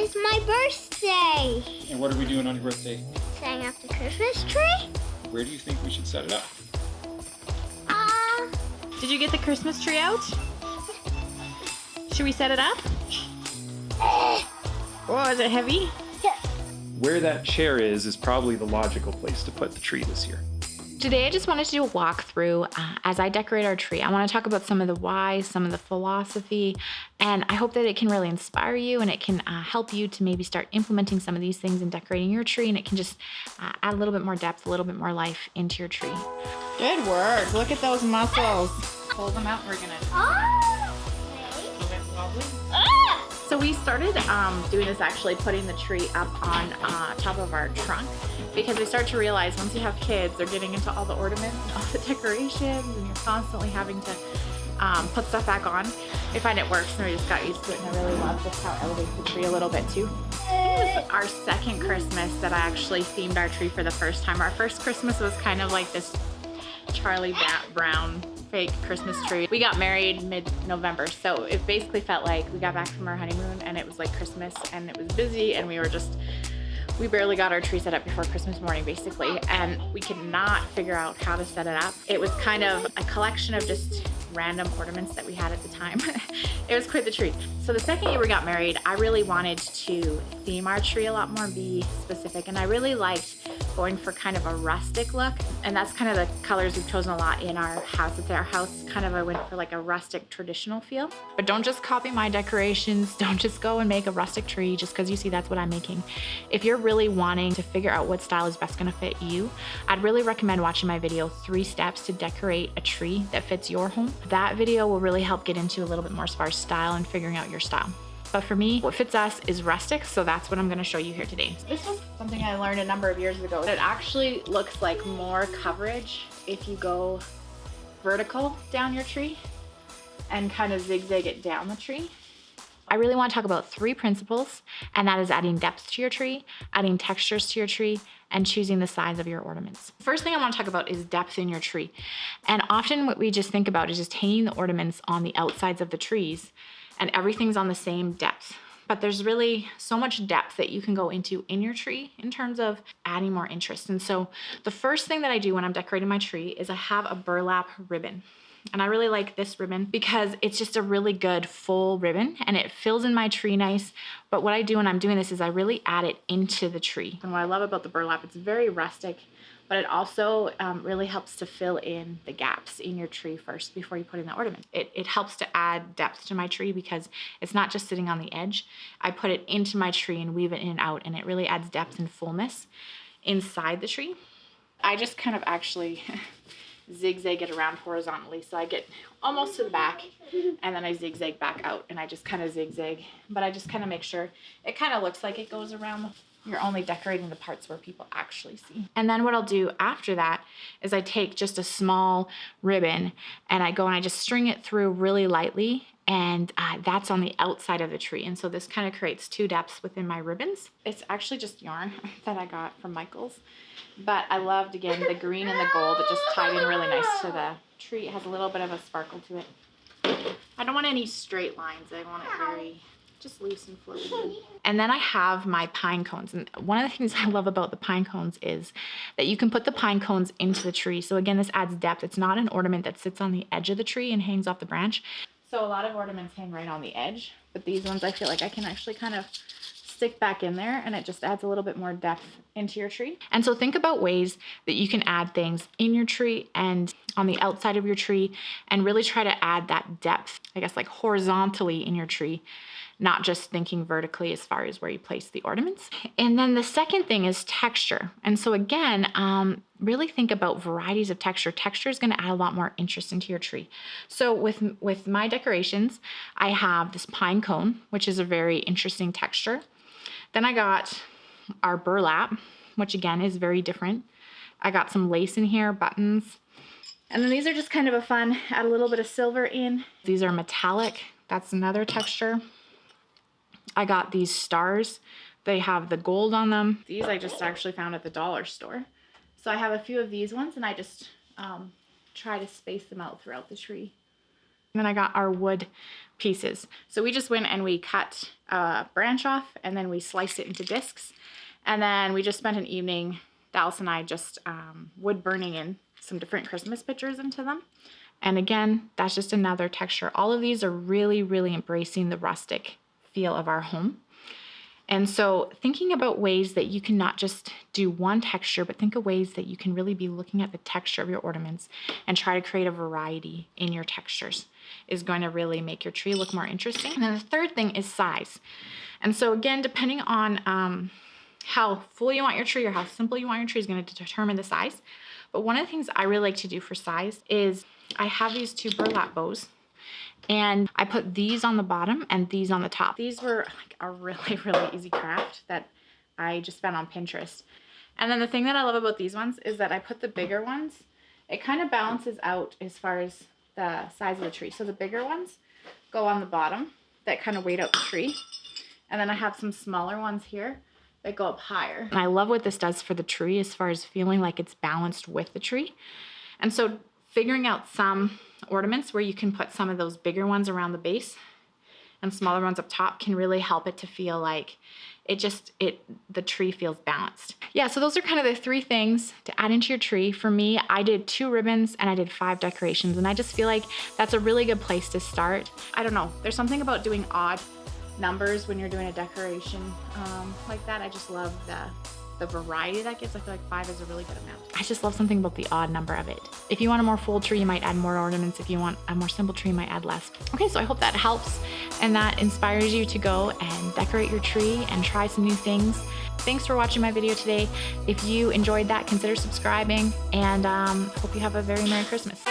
It's my birthday. And what are we doing on your birthday? Setting up the Christmas tree. Where do you think we should set it up? Did you get the Christmas tree out? Should we set it up? Oh, is it heavy? Yeah. Where that chair is probably the logical place to put the tree this year. Today I just wanted to do a walkthrough as I decorate our tree. I want to talk about some of the whys, some of the philosophy, and I hope that it can really inspire you and it can help you to maybe start implementing some of these things in decorating your tree, and it can just add a little bit more depth, a little bit more life into your tree. Good work. Look at those muscles. Pull them out. We're gonna So we started doing this, actually putting the tree up on top of our trunk, because we start to realize once you have kids, they're getting into all the ornaments and all the decorations, and you're constantly having to put stuff back on. I find it works, and we just got used to it, and I really love just how it elevates the tree a little bit too. This was our second Christmas that I actually themed our tree for the first time. Our first Christmas was kind of like this Charlie Brown fake Christmas tree. We got married mid-November, so it basically felt like we got back from our honeymoon and it was like Christmas, and it was busy, and we barely got our tree set up before Christmas morning basically, and we could not figure out how to set it up. It was kind of a collection of just random ornaments that we had at the time. It was quite the treat. So the second year we got married, I really wanted to theme our tree a lot more, be specific, and I really liked going for kind of a rustic look, and that's kind of the colors we've chosen a lot in our house. It's our house, kind of I went for like a rustic traditional feel. But don't just copy my decorations, don't just go and make a rustic tree just because you see that's what I'm making. If you're really wanting to figure out what style is best gonna fit you, I'd really recommend watching my video, 3 Steps to Decorate a Tree That Fits Your Home. That video will really help get into a little bit more as far as style and figuring out your style. But for me, what fits us is rustic, so that's what I'm gonna show you here today. This was something I learned a number of years ago. It actually looks like more coverage if you go vertical down your tree and kind of zigzag it down the tree. I really want to talk about 3 principles, and that is adding depth to your tree, adding textures to your tree, and choosing the size of your ornaments. First thing I want to talk about is depth in your tree. And often what we just think about is just hanging the ornaments on the outsides of the trees, and everything's on the same depth. But there's really so much depth that you can go into in your tree in terms of adding more interest. And so the first thing that I do when I'm decorating my tree is I have a burlap ribbon. And I really like this ribbon because it's just a really good full ribbon and it fills in my tree nice. But what I do when I'm doing this is I really add it into the tree. And what I love about the burlap, it's very rustic, but it also really helps to fill in the gaps in your tree first before you put in the ornament. It helps to add depth to my tree because it's not just sitting on the edge. I put it into my tree and weave it in and out, and it really adds depth and fullness inside the tree. I just kind of actually zigzag it around horizontally, so I get almost to the back and then I zigzag back out, and I just kind of zigzag, but I just kind of make sure it kind of looks like it goes around. You're only decorating the parts where people actually see. And then what I'll do after that is I take just a small ribbon and I go and I just string it through really lightly, and that's on the outside of the tree. And so this kind of creates 2 depths within my ribbons. It's actually just yarn that I got from Michael's, but I loved, again, the green and the gold. It just tied in really nice to the tree. It has a little bit of a sparkle to it. I don't want any straight lines. I want it very just loose and flowy. And then I have my pine cones. And one of the things I love about the pine cones is that you can put the pine cones into the tree. So again, this adds depth. It's not an ornament that sits on the edge of the tree and hangs off the branch. So a lot of ornaments hang right on the edge, but these ones I feel like I can actually kind of stick back in there, and it just adds a little bit more depth into your tree. And so think about ways that you can add things in your tree and on the outside of your tree, and really try to add that depth, I guess, like horizontally in your tree, not just thinking vertically as far as where you place the ornaments. And then the second thing is texture. And so again, really think about varieties of texture. Texture is going to add a lot more interest into your tree. So with my decorations, I have this pine cone, which is a very interesting texture. Then I got our burlap, which again is very different. I got some lace in here, buttons. And then these are just kind of a fun, add a little bit of silver in. These are metallic. That's another texture. I got these stars. They have the gold on them. These I just actually found at the dollar store. So I have a few of these ones, and I just try to space them out throughout the tree. And then I got our wood pieces. So we just went and we cut a branch off, and then we sliced it into discs. And then we just spent an evening, Dallas and I, just wood burning in some different Christmas pictures into them. And again, that's just another texture. All of these are really, really embracing the rustic feel of our home. And so thinking about ways that you can not just do one texture, but think of ways that you can really be looking at the texture of your ornaments and try to create a variety in your textures is going to really make your tree look more interesting. And then the third thing is size. And so again, depending on how full you want your tree or how simple you want your tree is going to determine the size. But one of the things I really like to do for size is I have these 2 burlap bows. And I put these on the bottom and these on the top. These were like a really, really easy craft that I just found on Pinterest. And then the thing that I love about these ones is that I put the bigger ones, it kind of balances out as far as the size of the tree. So the bigger ones go on the bottom that kind of weight out the tree. And then I have some smaller ones here that go up higher. And I love what this does for the tree as far as feeling like it's balanced with the tree. And so figuring out some ornaments where you can put some of those bigger ones around the base and smaller ones up top can really help it to feel like the tree feels balanced. Yeah, so those are kind of the 3 things to add into your tree. For me, I did 2 ribbons and I did 5 decorations, and I just feel like that's a really good place to start. I don't know, there's something about doing odd numbers when you're doing a decoration like that. I just love the variety that gives. I feel like 5 is a really good amount. I just love something about the odd number of it. If you want a more full tree, you might add more ornaments. If you want a more simple tree, you might add less. Okay, so I hope that helps and that inspires you to go and decorate your tree and try some new things. Thanks for watching my video today. If you enjoyed that, consider subscribing, and hope you have a very Merry Christmas.